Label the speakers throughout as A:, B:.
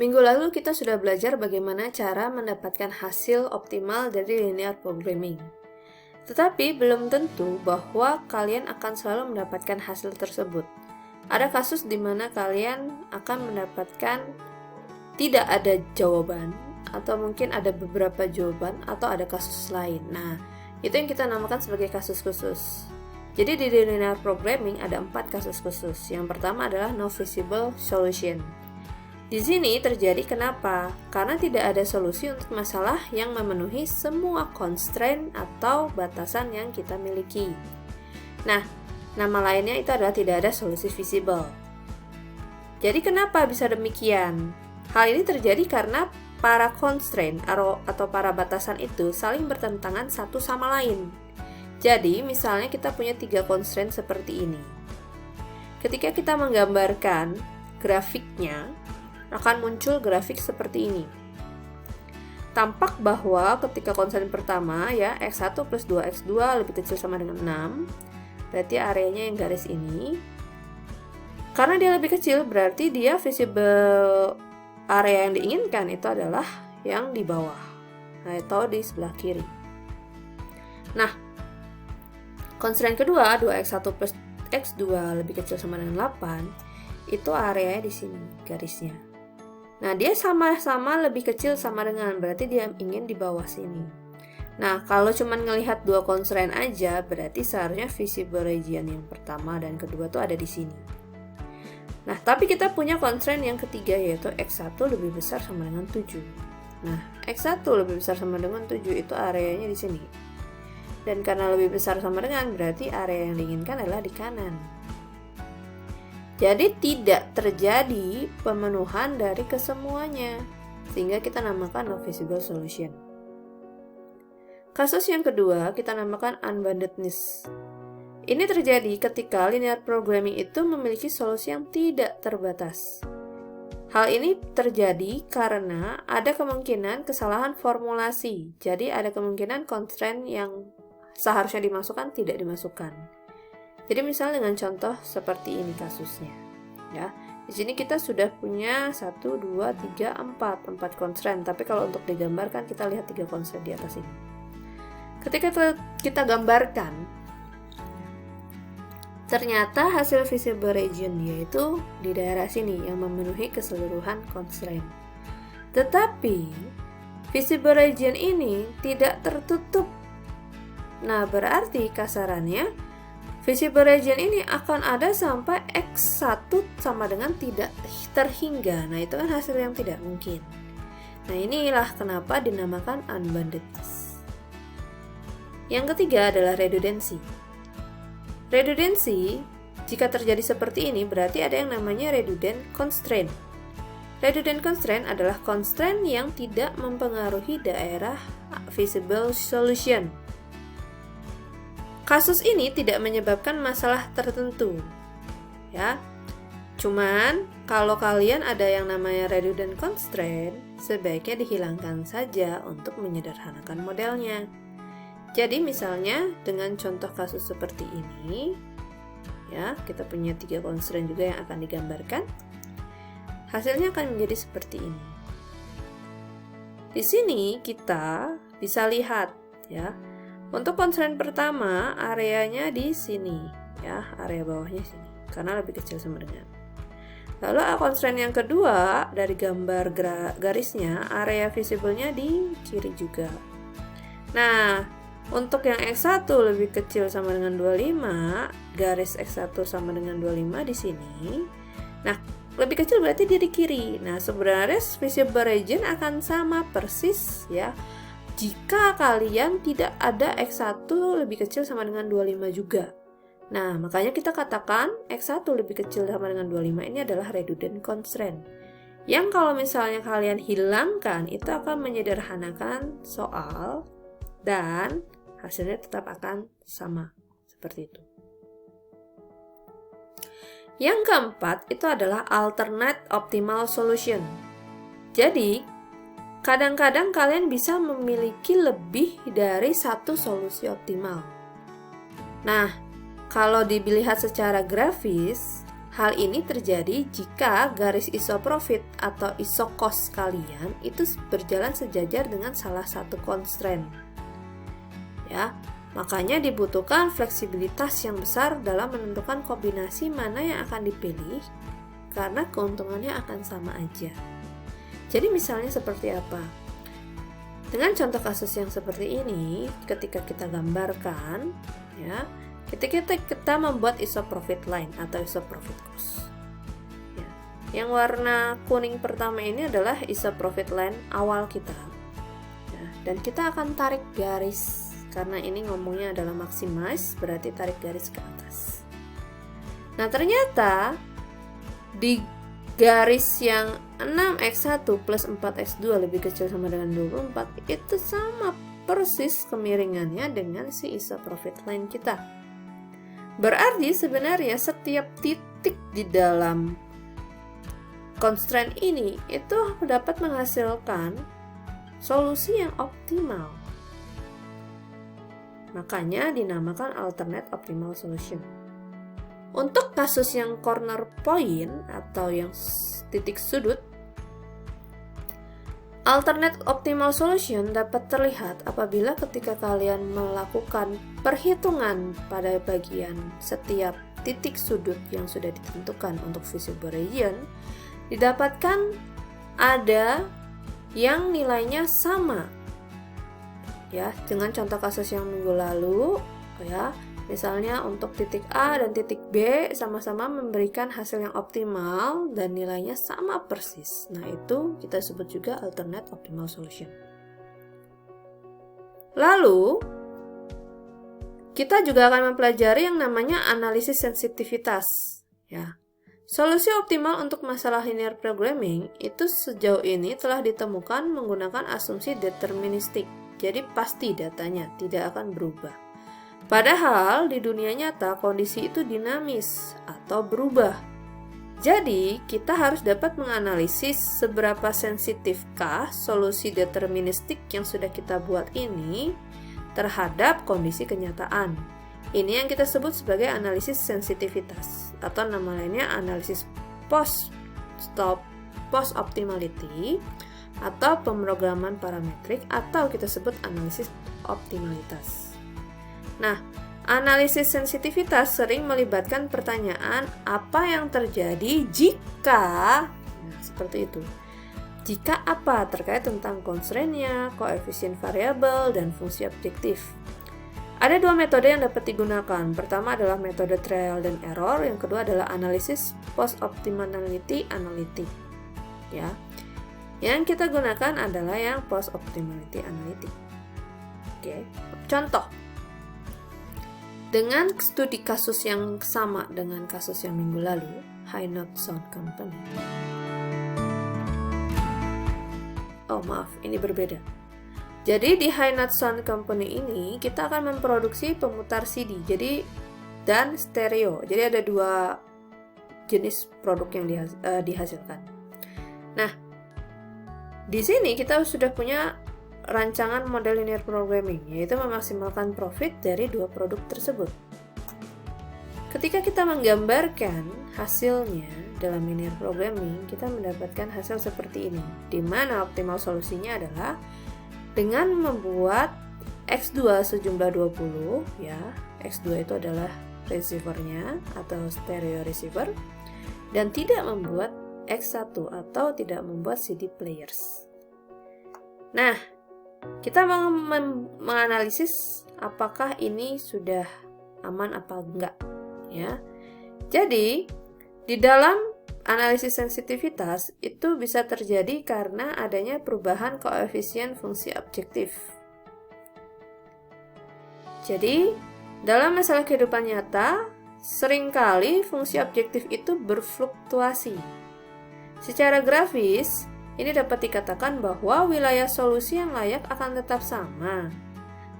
A: Minggu lalu kita sudah belajar bagaimana cara mendapatkan hasil optimal dari linear programming. Tetapi belum tentu bahwa kalian akan selalu mendapatkan hasil tersebut. Ada kasus di mana kalian akan mendapatkan tidak ada jawaban, atau mungkin ada beberapa jawaban, atau ada kasus lain. Nah, itu yang kita namakan sebagai kasus khusus. Jadi di linear programming ada 4 kasus khusus. Yang pertama adalah no feasible solution. Di sini terjadi kenapa? Karena tidak ada solusi untuk masalah yang memenuhi semua constraint atau batasan yang kita miliki. Nah, nama lainnya itu adalah tidak ada solusi feasible. Jadi kenapa bisa demikian? Hal ini terjadi karena para constraint atau para batasan itu saling bertentangan satu sama lain. Jadi, misalnya kita punya 3 constraint seperti ini. Ketika kita menggambarkan grafiknya, akan muncul grafik seperti ini. Tampak bahwa ketika constraint pertama ya x1 plus 2x2 lebih kecil sama dengan 6, berarti areanya yang garis ini. Karena dia lebih kecil, berarti dia visible area yang diinginkan itu adalah yang di bawah atau di sebelah kiri. Nah, constraint kedua 2x1 plus x2 lebih kecil sama dengan 8, itu areanya di sini garisnya. Nah, dia sama-sama lebih kecil sama dengan, berarti dia ingin di bawah sini. Nah, kalau cuma ngelihat 2 constraint aja, berarti seharusnya visible region yang pertama dan kedua tuh ada di sini. Nah, tapi kita punya constraint yang ketiga, yaitu x1 lebih besar sama dengan 7. Nah, x1 lebih besar sama dengan 7 itu areanya di sini. Dan karena lebih besar sama dengan, berarti area yang diinginkan adalah di kanan. Jadi tidak terjadi pemenuhan dari kesemuanya, sehingga kita namakan no feasible solution. Kasus yang kedua kita namakan unboundedness. Ini terjadi ketika linear programming itu memiliki solusi yang tidak terbatas. Hal ini terjadi karena ada kemungkinan kesalahan formulasi. Jadi ada kemungkinan constraint yang seharusnya dimasukkan tidak dimasukkan. Jadi misal dengan contoh seperti ini kasusnya. Ya, di sini kita sudah punya 1, 2, 3, 4 constraint. Tapi kalau untuk digambarkan kita lihat 3 constraint di atas ini. Ketika kita gambarkan, ternyata hasil visible region yaitu di daerah sini yang memenuhi keseluruhan constraint. Tetapi visible region ini tidak tertutup. Nah, berarti kasarannya visible region ini akan ada sampai x1 sama dengan tidak terhingga. Nah, itu kan hasil yang tidak mungkin. Nah, inilah kenapa dinamakan unboundedness. Yang ketiga adalah redundancy. Redundancy, jika terjadi seperti ini, berarti ada yang namanya redundant constraint. Redundant constraint adalah constraint yang tidak mempengaruhi daerah visible solution. Kasus ini tidak menyebabkan masalah tertentu, ya. Cuman kalau kalian ada yang namanya redundant constraint, sebaiknya dihilangkan saja untuk menyederhanakan modelnya. Jadi misalnya dengan contoh kasus seperti ini, ya, kita punya 3 constraint juga yang akan digambarkan. Hasilnya akan menjadi seperti ini. Di sini kita bisa lihat, ya. Untuk constraint pertama, areanya di sini, ya, area bawahnya sini, karena lebih kecil sama dengan. Lalu constraint yang kedua, dari gambar garisnya, area visible-nya di kiri juga. Nah, untuk yang x1 lebih kecil sama dengan 25, garis x1 sama dengan 25 di sini. Nah, lebih kecil berarti dia di kiri. Nah, sebenarnya visible region akan sama persis, ya, jika kalian tidak ada x1 lebih kecil sama dengan 25 juga. Nah, makanya kita katakan x1 lebih kecil sama dengan 25 ini adalah redundant constraint. Yang kalau misalnya kalian hilangkan, itu akan menyederhanakan soal dan hasilnya tetap akan sama seperti itu. Yang keempat itu adalah alternate optimal solution. Jadi, kadang-kadang kalian bisa memiliki lebih dari satu solusi optimal. Nah, kalau dilihat secara grafis, Hal ini terjadi jika garis isoprofit atau isokos kalian itu berjalan sejajar dengan salah satu constraint. Ya, makanya dibutuhkan fleksibilitas yang besar dalam menentukan kombinasi mana yang akan dipilih karena keuntungannya akan sama aja. Jadi misalnya seperti apa? Dengan contoh kasus yang seperti ini, ketika kita gambarkan, ya, kita membuat isoprofit line atau isoprofit cost. Ya. Yang warna kuning pertama ini adalah isoprofit line awal kita. Ya, dan kita akan tarik garis, karena ini ngomongnya adalah maximize, berarti tarik garis ke atas. Nah, ternyata di garis yang 6x1 plus 4x2 lebih kecil sama dengan 24 itu sama persis kemiringannya dengan si isoprofit line kita. Berarti sebenarnya setiap titik di dalam constraint ini itu dapat menghasilkan solusi yang optimal. Makanya dinamakan alternate optimal solution. Untuk kasus yang corner point atau yang titik sudut, alternate optimal solution dapat terlihat apabila ketika kalian melakukan perhitungan pada bagian setiap titik sudut yang sudah ditentukan untuk visible region, didapatkan ada yang nilainya sama. Ya, dengan contoh kasus yang minggu lalu, ya. Misalnya untuk titik A dan titik B sama-sama memberikan hasil yang optimal dan nilainya sama persis. Nah, itu kita sebut juga alternate optimal solution. Lalu, kita juga akan mempelajari yang namanya analisis sensitivitas. Ya. Solusi optimal untuk masalah linear programming itu sejauh ini telah ditemukan menggunakan asumsi deterministik. Jadi pasti datanya tidak akan berubah. Padahal di dunia nyata kondisi itu dinamis atau berubah. Jadi kita harus dapat menganalisis seberapa sensitifkah solusi deterministik yang sudah kita buat ini terhadap kondisi kenyataan. Ini yang kita sebut sebagai analisis sensitivitas atau nama lainnya analisis post optimality atau pemrograman parametrik atau kita sebut analisis optimalitas. Nah, analisis sensitivitas sering melibatkan pertanyaan apa yang terjadi jika, seperti itu. Jika apa terkait tentang constraint-nya, koefisien variabel, dan fungsi objektif. Ada dua metode yang dapat digunakan. Pertama adalah metode trial dan error, yang kedua adalah analisis post-optimality analytic. Ya. Yang kita gunakan adalah yang post-optimality analytic. Oke, contoh. Dengan studi kasus yang sama dengan kasus yang minggu lalu, High Knot Sound Company. Oh maaf, ini berbeda. Jadi di High Knot Sound Company ini kita akan memproduksi pemutar CD, dan stereo. Jadi ada dua jenis produk yang dihasilkan. Nah, di sini kita sudah punya rancangan model linear programming, yaitu memaksimalkan profit dari dua produk tersebut. Ketika kita menggambarkan hasilnya dalam linear programming, kita mendapatkan hasil seperti ini, di mana optimal solusinya adalah dengan membuat X2 sejumlah 20, ya, X2 itu adalah receivernya atau stereo receiver, dan tidak membuat X1 atau tidak membuat CD players. Nah, kita menganalisis apakah ini sudah aman apa enggak, ya. Jadi, di dalam analisis sensitivitas itu bisa terjadi karena adanya perubahan koefisien fungsi objektif. Jadi, dalam masalah kehidupan nyata, seringkali fungsi objektif itu berfluktuasi. Secara grafis, ini dapat dikatakan bahwa wilayah solusi yang layak akan tetap sama.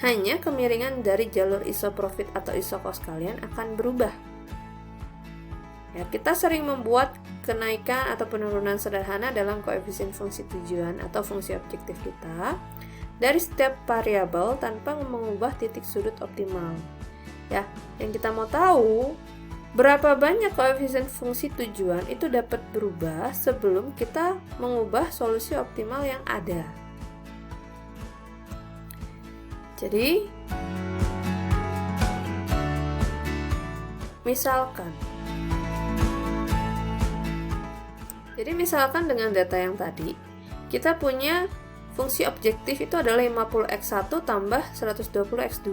A: Hanya kemiringan dari jalur isoprofit atau isokos kalian akan berubah. Ya, kita sering membuat kenaikan atau penurunan sederhana dalam koefisien fungsi tujuan atau fungsi objektif kita dari setiap variabel tanpa mengubah titik sudut optimal. Ya, yang kita mau tahu berapa banyak koefisien fungsi tujuan itu dapat berubah sebelum kita mengubah solusi optimal yang ada. Jadi, misalkan dengan data yang tadi, kita punya fungsi objektif itu adalah 50x1 tambah 120x2.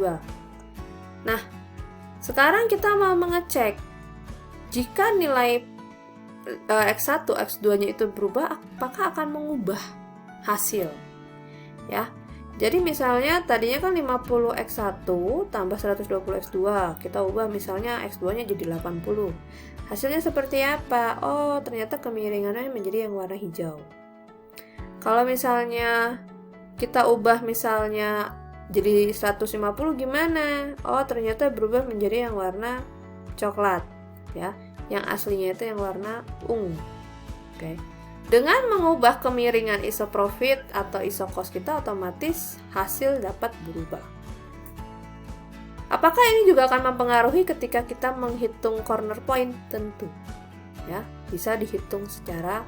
A: Nah, sekarang kita mau mengecek jika nilai x1, x2-nya itu berubah, apakah akan mengubah hasil? Ya. Jadi misalnya tadinya kan 50x1 tambah 120x2, kita ubah misalnya x2-nya jadi 80. Hasilnya seperti apa? Oh, ternyata kemiringannya menjadi yang warna hijau. Kalau misalnya kita ubah misalnya jadi 150 gimana? Oh, ternyata berubah menjadi yang warna coklat, ya. Yang aslinya itu yang warna ungu. Oke. Dengan mengubah kemiringan isoprofit atau isocos kita, otomatis hasil dapat berubah. Apakah ini juga akan mempengaruhi ketika kita menghitung corner point? Tentu, ya, bisa dihitung secara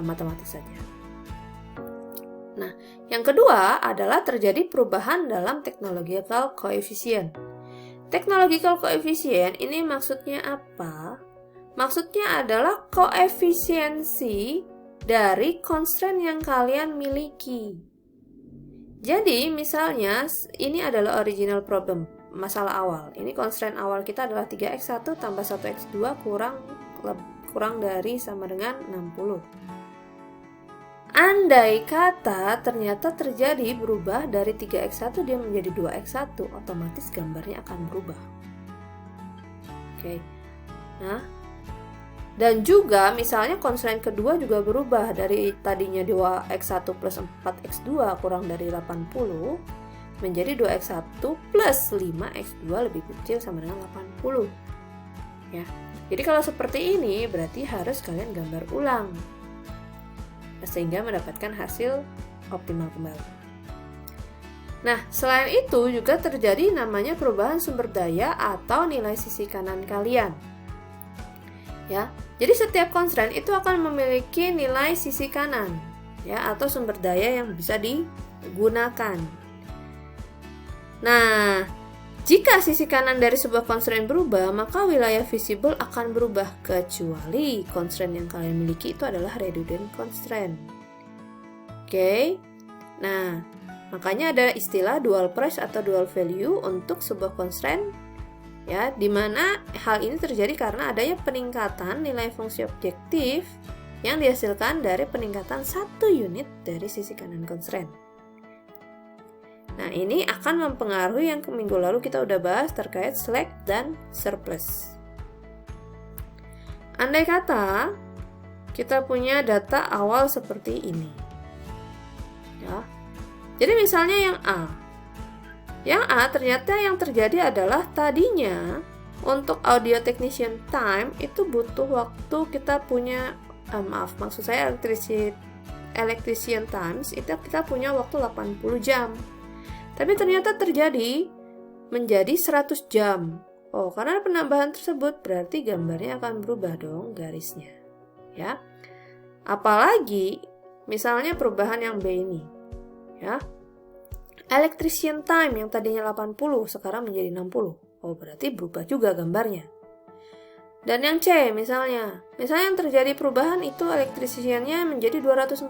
A: matematis saja. Nah, yang kedua adalah terjadi perubahan dalam technological coefficient. Technological coefficient ini maksudnya apa? Maksudnya adalah koefisiensi dari constraint yang kalian miliki. Jadi, misalnya ini adalah original problem, masalah awal. Ini constraint awal kita adalah 3x1 tambah 1x2 kurang dari sama dengan 60. Andai kata ternyata terjadi berubah dari 3x1 dia menjadi 2x1, otomatis gambarnya akan berubah. Oke. Nah, dan juga misalnya constraint kedua juga berubah dari tadinya 2x1 plus 4x2 kurang dari 80 menjadi 2x1 plus 5x2 lebih kecil sama dengan 80. Ya. Jadi kalau seperti ini berarti harus kalian gambar ulang sehingga mendapatkan hasil optimal kembali. Nah, selain itu juga terjadi namanya perubahan sumber daya atau nilai sisi kanan kalian. Ya, jadi setiap constraint itu akan memiliki nilai sisi kanan, ya, atau sumber daya yang bisa digunakan. Nah, jika sisi kanan dari sebuah constraint berubah, maka wilayah visible akan berubah kecuali constraint yang kalian miliki itu adalah redundant constraint. Oke. Nah, makanya ada istilah dual price atau dual value untuk sebuah constraint, ya, di mana hal ini terjadi karena adanya peningkatan nilai fungsi objektif yang dihasilkan dari peningkatan 1 unit dari sisi kanan constraint. Nah, ini akan mempengaruhi yang minggu lalu kita udah bahas terkait slack dan surplus. Andai kata kita punya data awal seperti ini, ya. Jadi misalnya yang A ternyata yang terjadi adalah tadinya untuk audio technician time itu butuh waktu kita punya maksud saya electrician times itu kita punya waktu 80 jam. Tapi ternyata terjadi menjadi 100 jam. Oh, karena penambahan tersebut berarti gambarnya akan berubah dong garisnya. Ya. Apalagi misalnya perubahan yang B ini. Ya. Electrician time yang tadinya 80 sekarang menjadi 60. Oh, berarti berubah juga gambarnya. Dan yang C misalnya yang terjadi perubahan itu electrician-nya menjadi 240.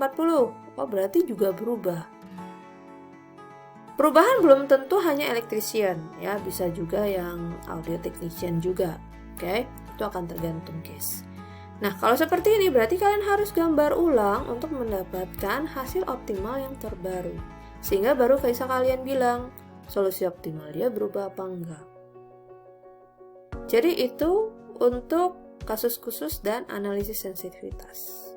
A: Oh, berarti juga berubah. Perubahan belum tentu hanya electrician, ya, bisa juga yang audio technician juga. Oke, itu akan tergantung case. Nah, kalau seperti ini berarti kalian harus gambar ulang untuk mendapatkan hasil optimal yang terbaru. Sehingga baru bisa kalian bilang solusi optimal dia berubah apa enggak. Jadi itu untuk kasus khusus dan analisis sensitivitas.